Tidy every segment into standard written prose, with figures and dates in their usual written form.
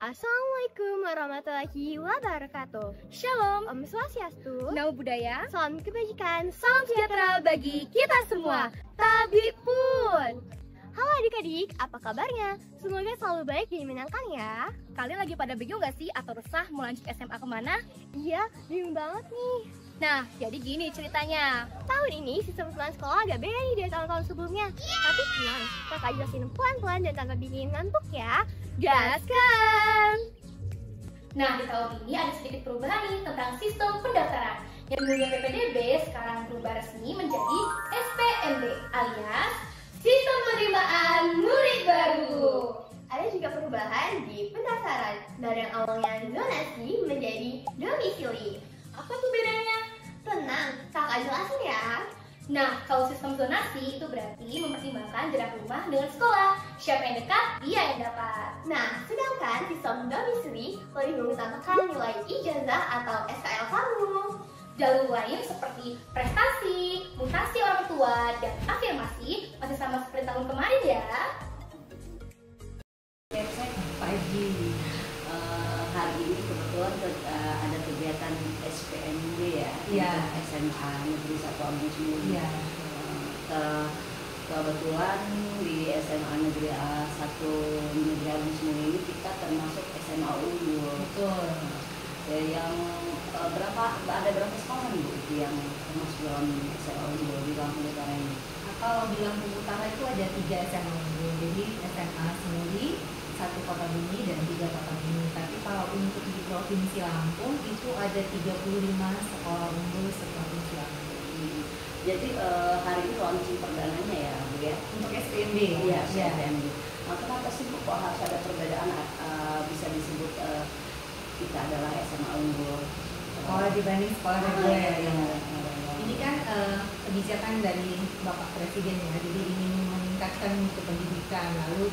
Assalamualaikum warahmatullahi wabarakatuh. Shalom, Om Swastiastu, Namo Buddhaya, salam kebajikan, salam sejahtera bagi kita semua. Tabib pun. Halo adik-adik, apa kabarnya? Semoga selalu baik dan menyenangkan ya. Kalian lagi pada bingung gak sih atau resah mau lanjut SMA kemana? Iya, bingung banget nih. Nah, jadi gini ceritanya. Tahun ini sistem pelajaran sekolah agak beda nih dari tahun-tahun sebelumnya. Tapi tenang, kakak jelasin pelan-pelan dan tanpa bikin ngantuk ya. Gaskan! Nah, di tahun ini ada sedikit perubahan nih tentang sistem pendaftaran. Yang dulunya PPDB sekarang berubah resmi menjadi SPMB alias Sistem Penerimaan Murid Baru. Ada juga perubahan di pendaftaran dari yang awalnya zonasi menjadi domisili. Apa tuh bedanya? Tenang, kakak jelasin ya. Nah, kalau sistem zonasi itu berarti mempertimbangkan jarak rumah dengan sekolah. Siapa yang dekat, dia yang dapat. Nah, sedangkan sistem domisili lebih mengutamakan nilai ijazah atau SKL kamu. Jalur lain seperti prestasi, mutasi orang tua, dan afirmasi masih sama seperti tahun kemarin ya. Pagi hari ini kebetulan ada kegiatan SPMB ya, SMA Negeri 1 Agus Mulia. Kebetulan di SMA Negeri 1 Negeri Agus Mulia ini kita termasuk SMA unggul. Betul. Yang ada berapa sekolah nih Bu yang termasuk dalam SMA unggul di Lampung Utara ini? Kalau di Lampung Utara itu ada 3 SMA unggul, jadi SMA Semuri, 1 Kota Bumi dan 3 Kota Bumi. Tapi kalau untuk di Provinsi Lampung itu ada 35 sekolah unggul seprovinsi Lampung. Jadi hari ini launching perdananya ya Bu ya? Untuk SPMB ya? Iya, SPMB. Nah, kenapa sih Bu kok harus ada perbedaan bisa disebut kita adalah SMA unggul? Sekolah dibanding sekolah reguler ya. Ini kan kebijakan dari Bapak Presiden ya, jadi ingin meningkatkan mutu pendidikan, lalu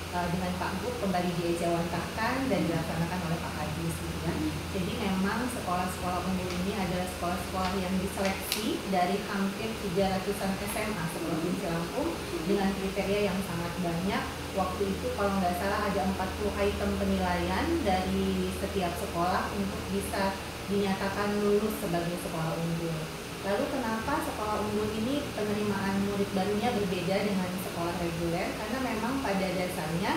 dengan Pak Gub kembali diejawantahkan dan dilaksanakan oleh Pak Kadis gitu ya. Jadi memang sekolah-sekolah unggul ini adalah sekolah-sekolah yang diseleksi dari hampir 300-an SMA seprovinsi Lampung dengan kriteria yang sangat banyak. Waktu itu kalau nggak salah ada 40 item penilaian dari setiap sekolah untuk bisa dinyatakan lulus sebagai sekolah unggul. Lalu kenapa sekolah unggul ini penerimaan murid barunya berbeda dengan sekolah reguler? Karena memang pada dasarnya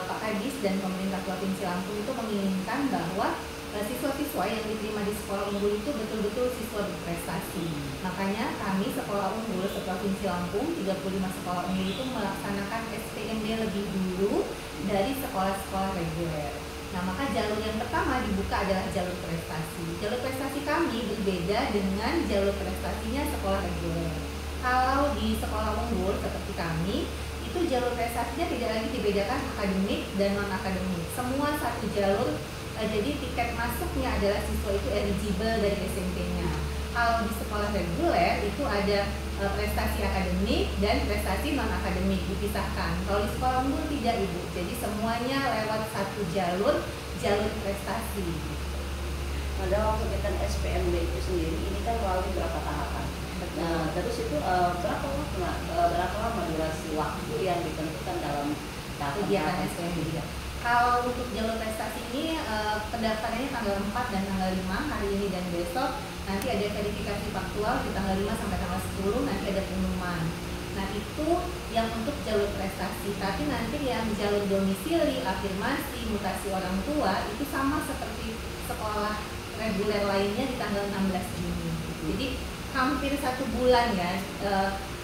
Pak Kadis dan pemerintah Provinsi Lampung itu menginginkan bahwa siswa-siswa yang diterima di sekolah unggul itu betul-betul siswa berprestasi. Makanya kami sekolah unggul seprovinsi Lampung, 35 sekolah unggul itu melaksanakan SPMB lebih dulu dari sekolah-sekolah reguler. Nah, maka jalur yang pertama dibuka adalah jalur prestasi. Jalur prestasi kami berbeda dengan jalur prestasinya sekolah reguler. Kalau di sekolah unggul seperti kami, itu jalur prestasinya tidak lagi dibedakan akademik dan non-akademik. Semua satu jalur, jadi tiket masuknya adalah siswa itu eligible dari SMP-nya. Kalau di sekolah reguler itu ada prestasi akademik dan prestasi non-akademik dipisahkan. Kalau di sekolah unggul tidak Ibu, jadi semuanya lewat satu jalur prestasi. Pada waktu kita SPMB itu sendiri, ini kan melalui berapa tahapan. Nah, terus itu berapa lama durasi waktu yang ditentukan dalam kegiatan SPMB? Kalau untuk jalur prestasi ini pendaftarannya tanggal 4 dan tanggal 5 hari ini dan besok. Nanti ada verifikasi faktual di tanggal 5 sampai tanggal 10, nanti ada pengumuman. Nah, itu yang untuk jalur prestasi. Tapi nanti yang jalur domisili, afirmasi, mutasi orang tua itu sama seperti sekolah reguler lainnya di tanggal 16 Juni. Jadi hampir 1 bulan ya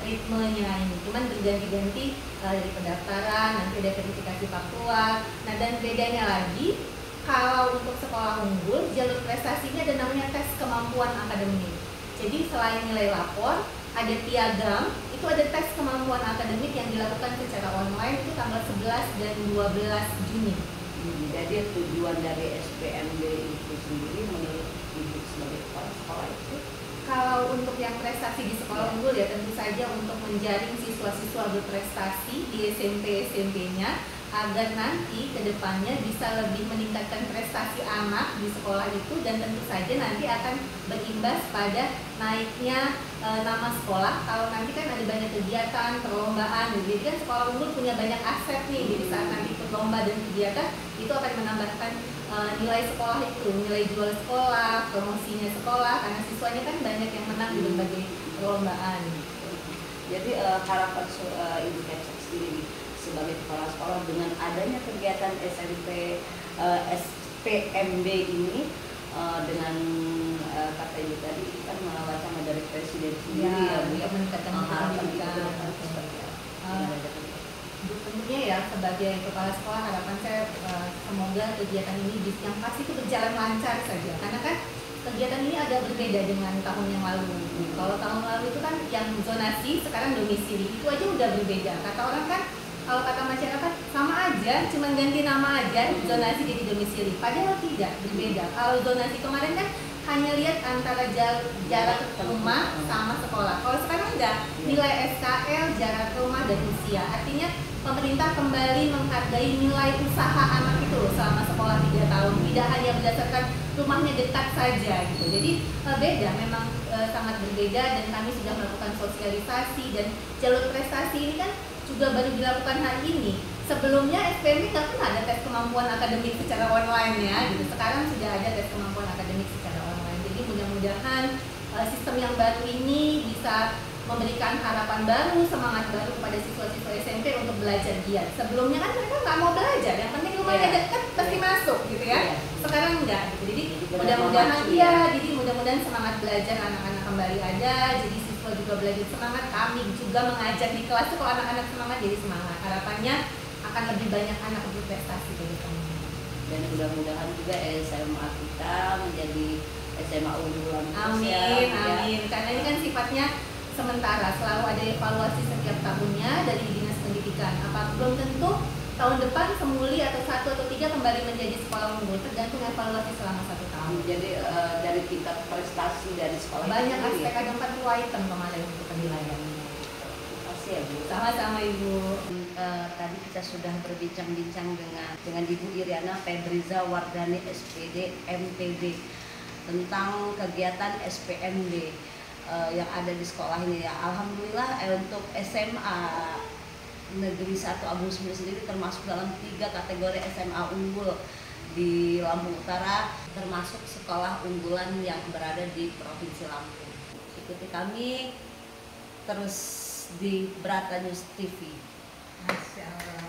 ritmenya ini, cuman berganti-ganti dari pendaftaran, nanti ada verifikasi faktual. Nah, dan bedanya lagi, kalau untuk sekolah unggul, jalur prestasinya ada namanya tes kemampuan akademik. Jadi selain nilai lapor, ada piagam, itu ada tes kemampuan akademik yang dilakukan secara online itu tanggal 11 dan 12 Juni. Jadi tujuan dari SPMB itu sendiri menurut Ibu sebagai kepala sekolah itu? Kalau untuk yang prestasi di sekolah unggul ya tentu saja untuk menjaring siswa-siswa berprestasi di SMP-SMP-nya agar nanti kedepannya bisa lebih meningkatkan prestasi anak di sekolah itu, dan tentu saja nanti akan berimbas pada naiknya nama sekolah. Kalau nanti kan ada banyak kegiatan, perlombaan, jadi kan sekolah unggul punya banyak aset nih, jadi saat nanti ikut lomba dan kegiatan itu akan menambahkan nilai sekolah itu, nilai jual sekolah, promosinya sekolah, karena siswanya kan banyak yang menang di berbagai perlombaan. Jadi harapan Ibu Kepsek sendiri sebagai kepala sekolah dengan adanya kegiatan SMP SPMB ini, dengan kata Ibu tadi kan wacana dari Presiden sendiri ya Bu, ya, harapan Ibu ke depan seperti apa? Tentunya ya sebagai kepala sekolah harapan saya semoga kegiatan ini yang pasti itu berjalan lancar saja, karena kan kegiatan ini agak berbeda dengan tahun yang lalu. Kalau tahun lalu itu kan yang zonasi, sekarang domisili, itu aja udah berbeda. Kata orang kan, kalau kata masyarakat sama aja, cuma ganti nama aja, zonasi jadi domisili. Padahal tidak, berbeda. Kalau zonasi kemarin kan hanya lihat antara jarak rumah sama sekolah. Kalau sekarang enggak, nilai SKL, jarak rumah, dan usia. Artinya pemerintah kembali menghargai nilai usaha anak itu selama sekolah 3 tahun, tidak hanya berdasarkan rumahnya dekat saja gitu. Jadi beda, memang sangat berbeda, dan kami sudah melakukan sosialisasi, dan jalur prestasi ini kan juga baru dilakukan hari ini. Sebelumnya SPMB nggak pernah ada tes kemampuan akademik secara online ya, gitu. Sekarang sudah ada tes kemampuan akademik secara online. Jadi mudah-mudahan sistem yang baru ini bisa memberikan harapan baru, semangat baru kepada siswa-siswa SMP untuk belajar giat. Sebelumnya kan mereka nggak mau belajar, yang penting rumahnya dekat pasti masuk gitu ya. Sekarang enggak gitu. Jadi mudah-mudahan jadi mudah-mudahan semangat belajar anak-anak kembali ada. Jadi siswa juga belajar semangat, kami juga mengajar di kelas tuh, kalau anak-anak semangat jadi semangat. Harapannya akan lebih banyak anak berprestasi ke depannya. Dan mudah-mudahan juga SMA kita menjadi SMA unggulan. Amin, amin. Karena ini kan sifatnya sementara, selalu ada evaluasi setiap tahunnya dari Dinas Pendidikan. Apa belum tentu tahun depan semuli atau 1 atau 3 kembali menjadi sekolah unggul, tergantung evaluasi selama 1 tahun. Jadi dari tingkat prestasi dari sekolah banyak itu aspek, ada 40 item kemarin untuk penilaian. Terima kasih ya Bu. Sama-sama Ibu. Tadi kita sudah berbincang-bincang dengan Ibu Iriana Febriza Wardani SPD MPB tentang kegiatan SPMB yang ada di sekolah ini ya. Alhamdulillah untuk SMA Negeri 1 Agung Semeru sendiri termasuk dalam 3 kategori SMA unggul di Lampung Utara, termasuk sekolah unggulan yang berada di Provinsi Lampung. Ikuti kami terus di Brata News TV. Masya Allah.